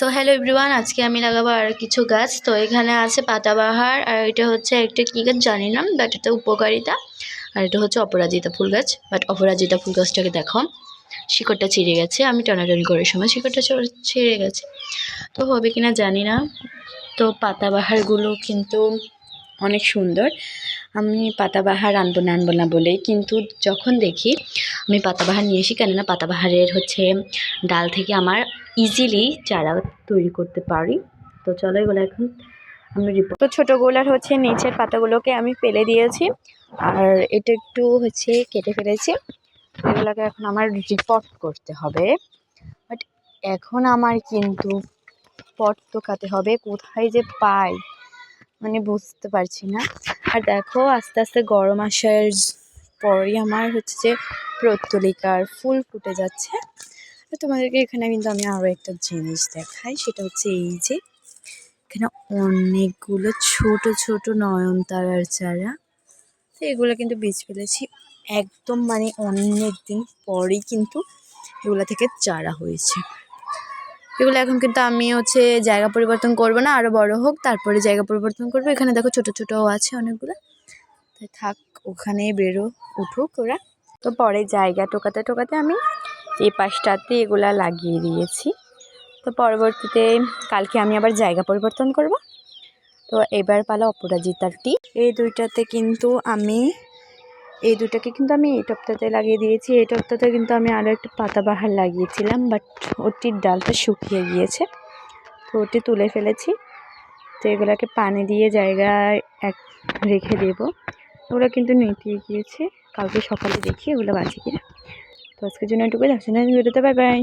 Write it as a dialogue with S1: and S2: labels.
S1: So hello everyone, আজকে আমি লাগাবো আর কিছু গাছ। তো এখানে আছে পাতাবাহার, আর এটা হচ্ছে একটা কী গাছ জানি না, বাট এটা উপকারিতা। আর এটা হচ্ছে অপরাজিতা ফুল গাছ। বাট অপরাজিতা ফুল গাছটাকে দেখো, শিকড়টা ছিঁড়ে গেছে। আমি টানাটানি করার সময় শিকড়টা ছিঁড়ে গেছে, তো হবে কিনা জানি না। তো পাতাবাহারগুলো কিন্তু অনেক সুন্দর। আমি পাতাবাহার আনবো না বলেই কিন্তু যখন দেখি আমি পাতাবাহার নিয়ে আসি, কেননা পাতাবাহারের হচ্ছে ডাল থেকে আমার ইজিলি চারা তৈরি করতে পারি। তো চলো এগুলো এখন আমি তো ছোটোগুলার হচ্ছে নিচের পাতাগুলোকে আমি ফেলে দিয়েছি, আর এটা একটু হচ্ছে কেটে ফেলেছি। এগুলোকে এখন আমার রিপোর্ট করতে হবে। বাট এখন আমার কিন্তু পট তোকাতে হবে, কোথায় যে পাই মানে বুঝতে পারছি না। আর দেখো আস্তে আস্তে গরম আসার পরই আমার হচ্ছে যে পত্তলিকার ফুল ফুটে যাচ্ছে। তো তোমাদেরকে এখানে কিন্তু আমি আরও একটা জিনিস দেখাই, সেটা হচ্ছে এই যে এখানে অনেকগুলো ছোট ছোট নয়নতারার চারা। তো এগুলো কিন্তু বীজ ফেলেছি একদম মানে অনেক দিন পরেই কিন্তু এগুলো থেকে চারা হয়েছে। এগুলো এখন কিন্তু আমি হচ্ছে জায়গা পরিবর্তন করব না, আরও বড় হোক তারপরে জায়গা পরিবর্তন করবো। এখানে দেখো ছোট ছোটও আছে অনেকগুলো, তাই থাক ওখানেই উঠুক ওরা। তো পরে জায়গা টোকাতে আমি এই পাশটাতে এগুলা লাগিয়ে দিয়েছি। তো পরবর্তীতে কালকে আমি আবার জায়গা পরিবর্তন করব। তো এবার পালা অপরাজিতাটি। এই দুইটাকে কিন্তু আমি এই টপটাতে লাগিয়ে দিয়েছি। এই টপটাতে কিন্তু আমি আরও একটা পাতাবাহার লাগিয়েছিলাম, বাট ওটির ডালটা শুকিয়ে গিয়েছে, তো ওটি তুলে ফেলেছি। তো এগুলোকে পানি দিয়ে জায়গায় রেখে দেব। ওগুলো কিন্তু নেতিয়ে গিয়েছে, কালকে সকালে দেখি ওগুলো বাঁচে কিনা। তো আজকের জন্য এটুকুই, দেখছেন ভিডিওতে, বাই বাই।